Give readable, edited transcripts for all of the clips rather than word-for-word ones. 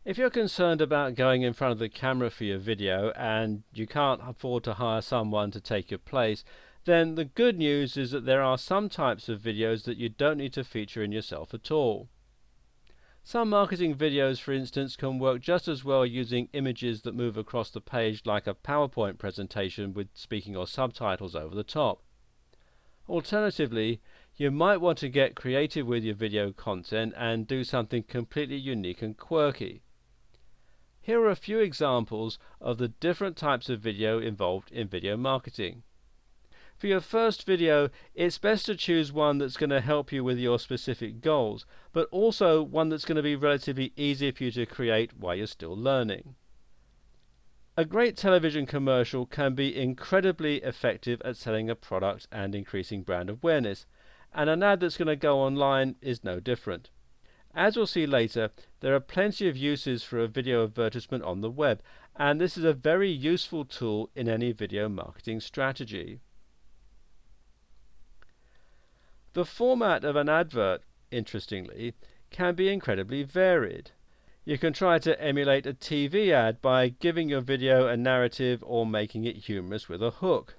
If you're concerned about going in front of the camera for your video and you can't afford to hire someone to take your place, then the good news is that there are some types of videos that you don't need to feature in yourself at all. Some marketing videos, for instance, can work just as well using images that move across the page like a PowerPoint presentation with speaking or subtitles over the top. Alternatively, you might want to get creative with your video content and do something completely unique and quirky. Here are a few examples of the different types of video involved in video marketing. For your first video, it's best to choose one that's going to help you with your specific goals, but also one that's going to be relatively easy for you to create while you're still learning. A great television commercial can be incredibly effective at selling a product and increasing brand awareness, and an ad that's going to go online is no different. As we'll see later, there are plenty of uses for a video advertisement on the web, and this is a very useful tool in any video marketing strategy. The format of an advert, interestingly, can be incredibly varied. You can try to emulate a TV ad by giving your video a narrative or making it humorous with a hook.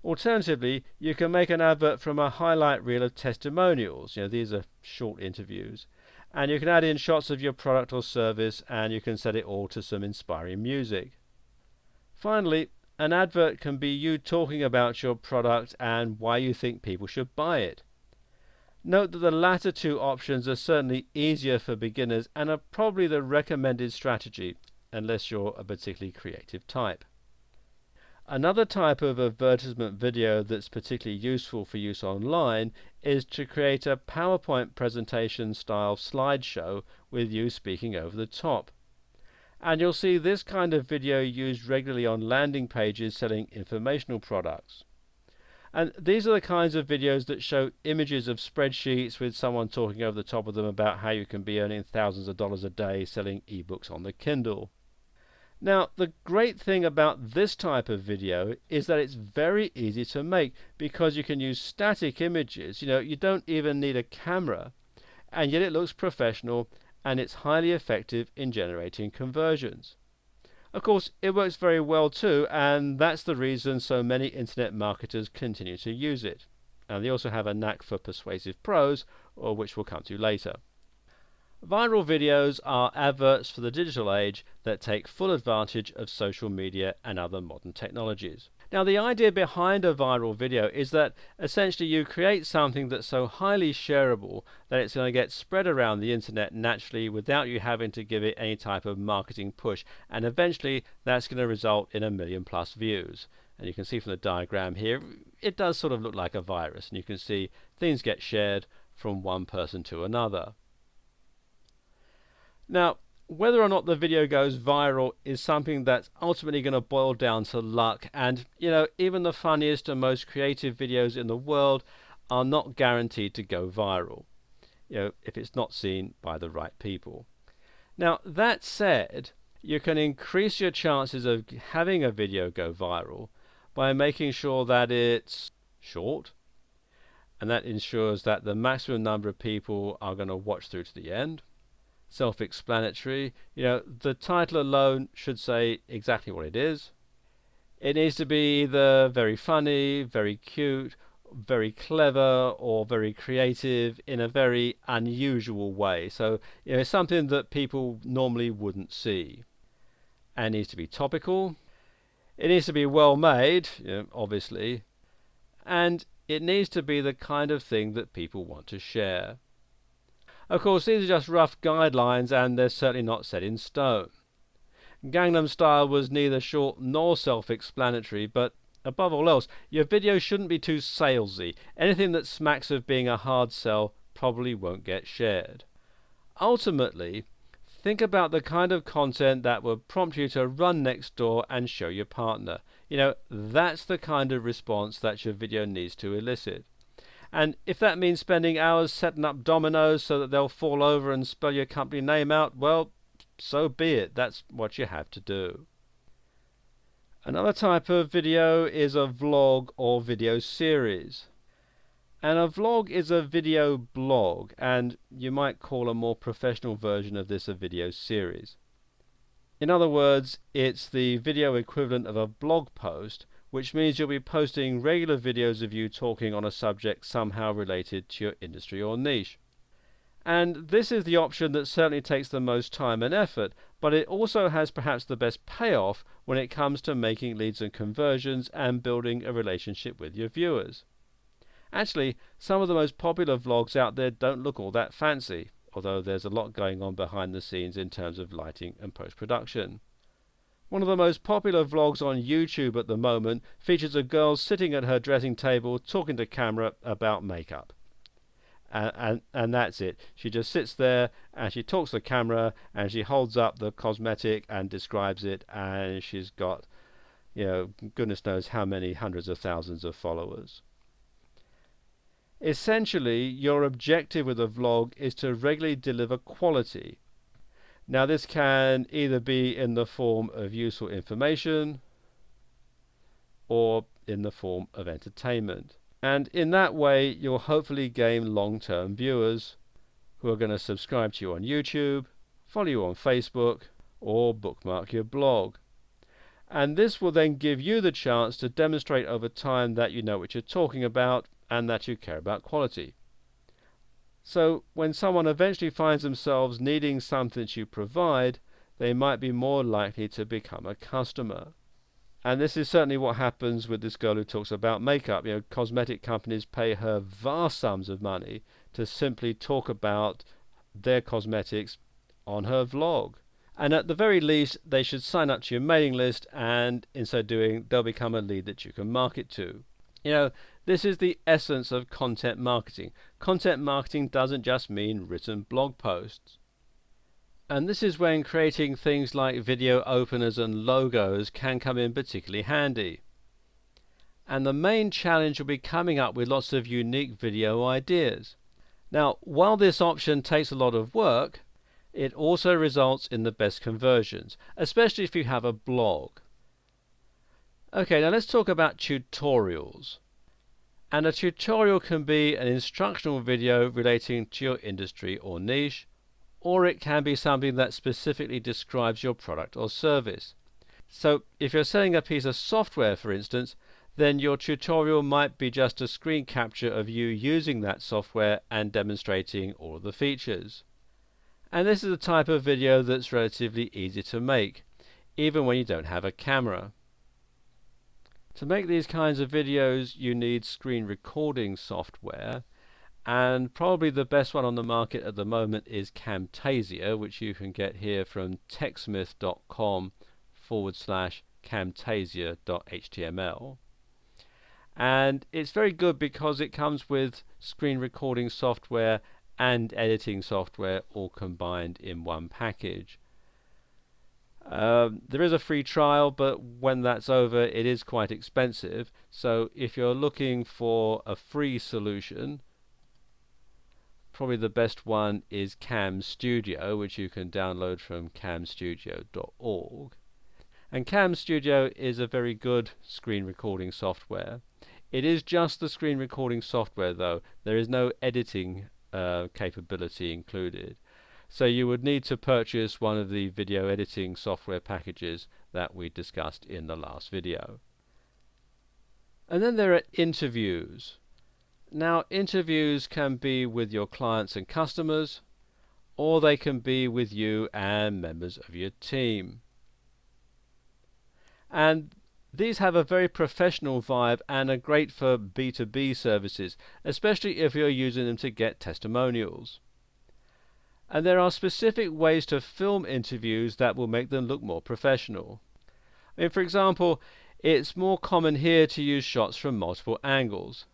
Alternatively, you can make an advert from a highlight reel of testimonials. These are short interviews. And you can add in shots of your product or service, and you can set it all to some inspiring music. Finally, an advert can be you talking about your product and why you think people should buy it. Note that the latter two options are certainly easier for beginners and are probably the recommended strategy, unless you're a particularly creative type. Another type of advertisement video that's particularly useful for use online is to create a PowerPoint presentation style slideshow with you speaking over the top. And you'll see this kind of video used regularly on landing pages selling informational products. And these are the kinds of videos that show images of spreadsheets with someone talking over the top of them about how you can be earning thousands of dollars a day selling ebooks on the Kindle. Now, the great thing about this type of video is that it's very easy to make because you can use static images. You don't even need a camera, and yet it looks professional and it's highly effective in generating conversions. Of course, it works very well too, and that's the reason so many internet marketers continue to use it. And they also have a knack for persuasive prose, or which we'll come to later. Viral videos are adverts for the digital age that take full advantage of social media and other modern technologies. Now, the idea behind a viral video is that essentially you create something that's so highly shareable that it's going to get spread around the internet naturally without you having to give it any type of marketing push, and eventually that's going to result in 1 million+ views. And you can see from the diagram here, it does sort of look like a virus, and you can see things get shared from one person to another. Now, whether or not the video goes viral is something that's ultimately going to boil down to luck, and even the funniest and most creative videos in the world are not guaranteed to go viral, if it's not seen by the right people. Now, that said, you can increase your chances of having a video go viral by making sure that it's short, and that ensures that the maximum number of people are going to watch through to the end. Self-explanatory. The title alone should say exactly what it is. It needs to be either very funny, very cute, very clever, or very creative in a very unusual way. So something that people normally wouldn't see. And it needs to be topical. It needs to be well made, obviously. And it needs to be the kind of thing that people want to share. Of course, these are just rough guidelines, and they're certainly not set in stone. Gangnam Style was neither short nor self-explanatory, but above all else, your video shouldn't be too salesy. Anything that smacks of being a hard sell probably won't get shared. Ultimately, think about the kind of content that will prompt you to run next door and show your partner. That's the kind of response that your video needs to elicit. And if that means spending hours setting up dominoes so that they'll fall over and spell your company name out, well, so be it. That's what you have to do. Another type of video is a vlog or video series. And a vlog is a video blog, and you might call a more professional version of this a video series. In other words, it's the video equivalent of a blog post, which means you'll be posting regular videos of you talking on a subject somehow related to your industry or niche. And this is the option that certainly takes the most time and effort, but it also has perhaps the best payoff when it comes to making leads and conversions and building a relationship with your viewers. Actually, some of the most popular vlogs out there don't look all that fancy, although there's a lot going on behind the scenes in terms of lighting and post-production. One of the most popular vlogs on YouTube at the moment features a girl sitting at her dressing table talking to camera about makeup. And that's it. She just sits there and she talks to the camera and she holds up the cosmetic and describes it, and she's got, goodness knows how many hundreds of thousands of followers. Essentially, your objective with a vlog is to regularly deliver quality. Now, this can either be in the form of useful information or in the form of entertainment. And in that way, you'll hopefully gain long-term viewers who are going to subscribe to you on YouTube, follow you on Facebook, or bookmark your blog. And this will then give you the chance to demonstrate over time that you know what you're talking about and that you care about quality. So when someone eventually finds themselves needing something that you provide, they might be more likely to become a customer. And this is certainly what happens with this girl who talks about makeup. Cosmetic companies pay her vast sums of money to simply talk about their cosmetics on her vlog. And at the very least, they should sign up to your mailing list, and in so doing, they'll become a lead that you can market to. This is the essence of content marketing. Content marketing doesn't just mean written blog posts. And this is when creating things like video openers and logos can come in particularly handy. And the main challenge will be coming up with lots of unique video ideas. Now, while this option takes a lot of work, it also results in the best conversions, especially if you have a blog. Okay, now let's talk about tutorials. And a tutorial can be an instructional video relating to your industry or niche, or it can be something that specifically describes your product or service. So if you're selling a piece of software, for instance, then your tutorial might be just a screen capture of you using that software and demonstrating all of the features. And this is a type of video that's relatively easy to make, even when you don't have a camera. To make these kinds of videos, you need screen recording software, and probably the best one on the market at the moment is Camtasia, which you can get here from techsmith.com/camtasia.html. And it's very good because it comes with screen recording software and editing software all combined in one package. There is a free trial, but when that's over, it is quite expensive. So if you're looking for a free solution, probably the best one is Cam Studio, which you can download from camstudio.org. And Cam Studio is a very good screen recording software. It is just the screen recording software, though. There is no editing capability included. So you would need to purchase one of the video editing software packages that we discussed in the last video. And then there are interviews. Now, interviews can be with your clients and customers, or they can be with you and members of your team. And these have a very professional vibe and are great for B2B services, especially if you're using them to get testimonials. And there are specific ways to film interviews that will make them look more professional. For example, it's more common here to use shots from multiple angles,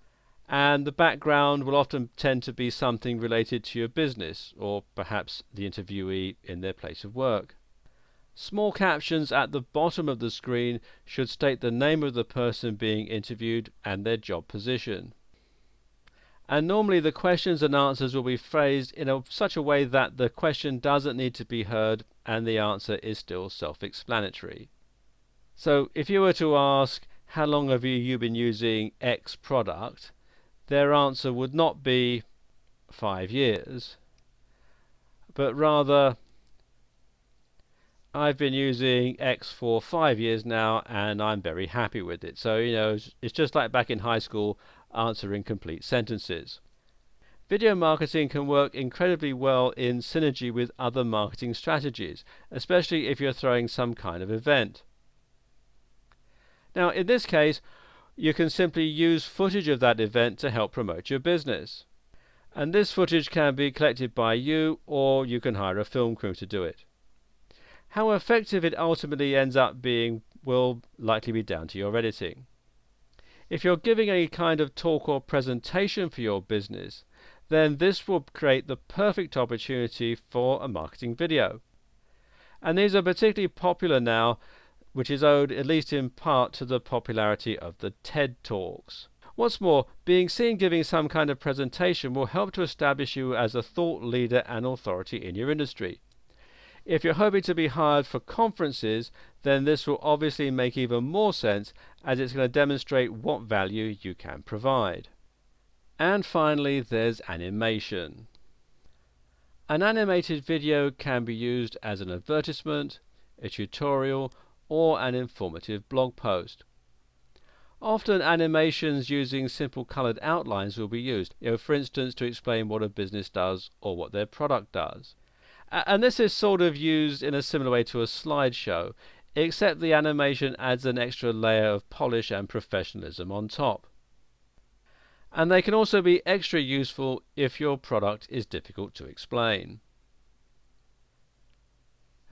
and the background will often tend to be something related to your business, or perhaps the interviewee in their place of work. Small captions at the bottom of the screen should state the name of the person being interviewed and their job position. And normally the questions and answers will be phrased in such a way that the question doesn't need to be heard and the answer is still self-explanatory. So if you were to ask, how long have you been using X product, their answer would not be 5 years, but rather I've been using X for 5 years now, and I'm very happy with it. So, it's just like back in high school answering complete sentences. Video marketing can work incredibly well in synergy with other marketing strategies, especially if you're throwing some kind of event. Now, in this case, you can simply use footage of that event to help promote your business. And this footage can be collected by you, or you can hire a film crew to do it. How effective it ultimately ends up being will likely be down to your editing. If you're giving any kind of talk or presentation for your business, then this will create the perfect opportunity for a marketing video. And these are particularly popular now, which is owed at least in part to the popularity of the TED Talks. What's more, being seen giving some kind of presentation will help to establish you as a thought leader and authority in your industry. If you're hoping to be hired for conferences, then this will obviously make even more sense, as it's going to demonstrate what value you can provide. And finally, there's animation. An animated video can be used as an advertisement, a tutorial, or an informative blog post. Often animations using simple colored outlines will be used, for instance, to explain what a business does or what their product does. And this is sort of used in a similar way to a slideshow, except the animation adds an extra layer of polish and professionalism on top. And they can also be extra useful if your product is difficult to explain.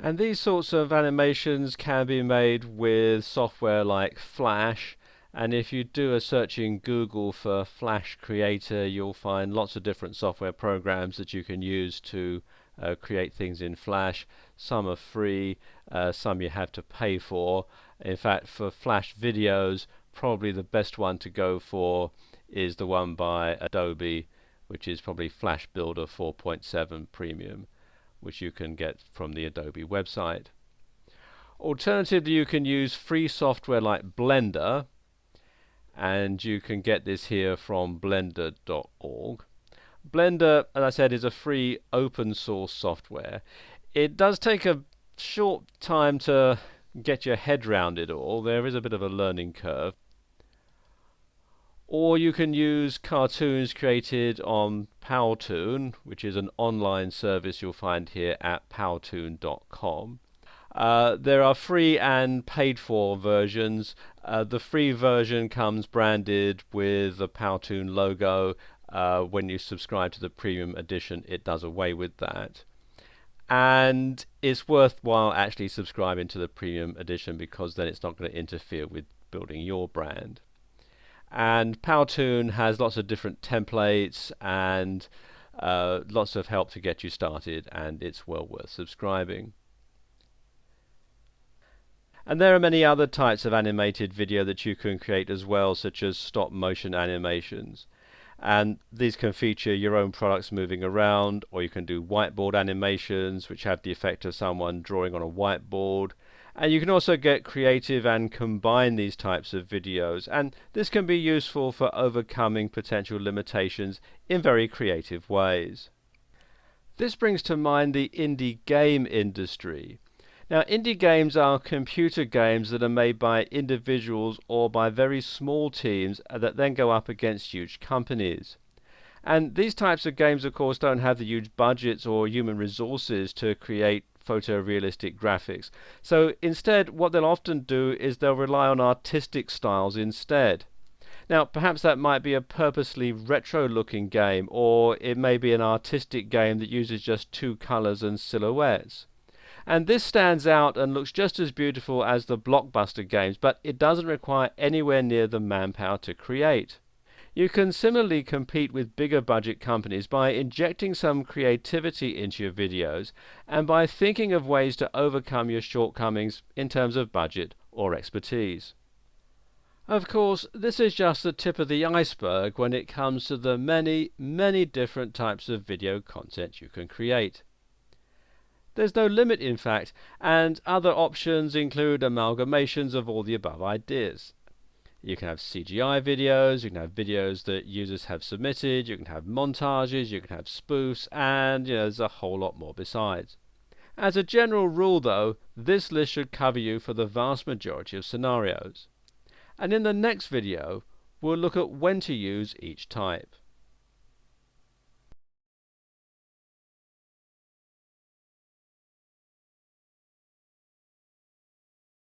And these sorts of animations can be made with software like Flash, and if you do a search in Google for Flash Creator, you'll find lots of different software programs that you can use to create things in Flash. Some are free, some you have to pay for. In fact, for Flash videos, probably the best one to go for is the one by Adobe, which is probably Flash Builder 4.7 Premium, which you can get from the Adobe website. Alternatively, you can use free software like Blender, and you can get this here from blender.org. Blender, as I said, is a free open source software. It does take a short time to get your head round it all. There is a bit of a learning curve. Or you can use cartoons created on Powtoon, which is an online service you'll find here at powtoon.com. There are free and paid for versions. The free version comes branded with the Powtoon logo. When you subscribe to the premium edition, it does away with that. And it's worthwhile actually subscribing to the premium edition, because then it's not going to interfere with building your brand. And Powtoon has lots of different templates and lots of help to get you started, and it's well worth subscribing. And there are many other types of animated video that you can create as well, such as stop motion animations. And these can feature your own products moving around, or you can do whiteboard animations, which have the effect of someone drawing on a whiteboard. And you can also get creative and combine these types of videos, and this can be useful for overcoming potential limitations in very creative ways. This brings to mind the indie game industry. Now, indie games are computer games that are made by individuals or by very small teams that then go up against huge companies. And these types of games, of course, don't have the huge budgets or human resources to create photorealistic graphics. So instead, what they'll often do is they'll rely on artistic styles instead. Now, perhaps that might be a purposely retro-looking game, or it may be an artistic game that uses just two colors and silhouettes. And this stands out and looks just as beautiful as the blockbuster games, but it doesn't require anywhere near the manpower to create. You can similarly compete with bigger budget companies by injecting some creativity into your videos and by thinking of ways to overcome your shortcomings in terms of budget or expertise. Of course, this is just the tip of the iceberg when it comes to the many, many different types of video content you can create. There's no limit, in fact, and other options include amalgamations of all the above ideas. You can have CGI videos, you can have videos that users have submitted, you can have montages, you can have spoofs, and there's a whole lot more besides. As a general rule, though, this list should cover you for the vast majority of scenarios. And in the next video, we'll look at when to use each type.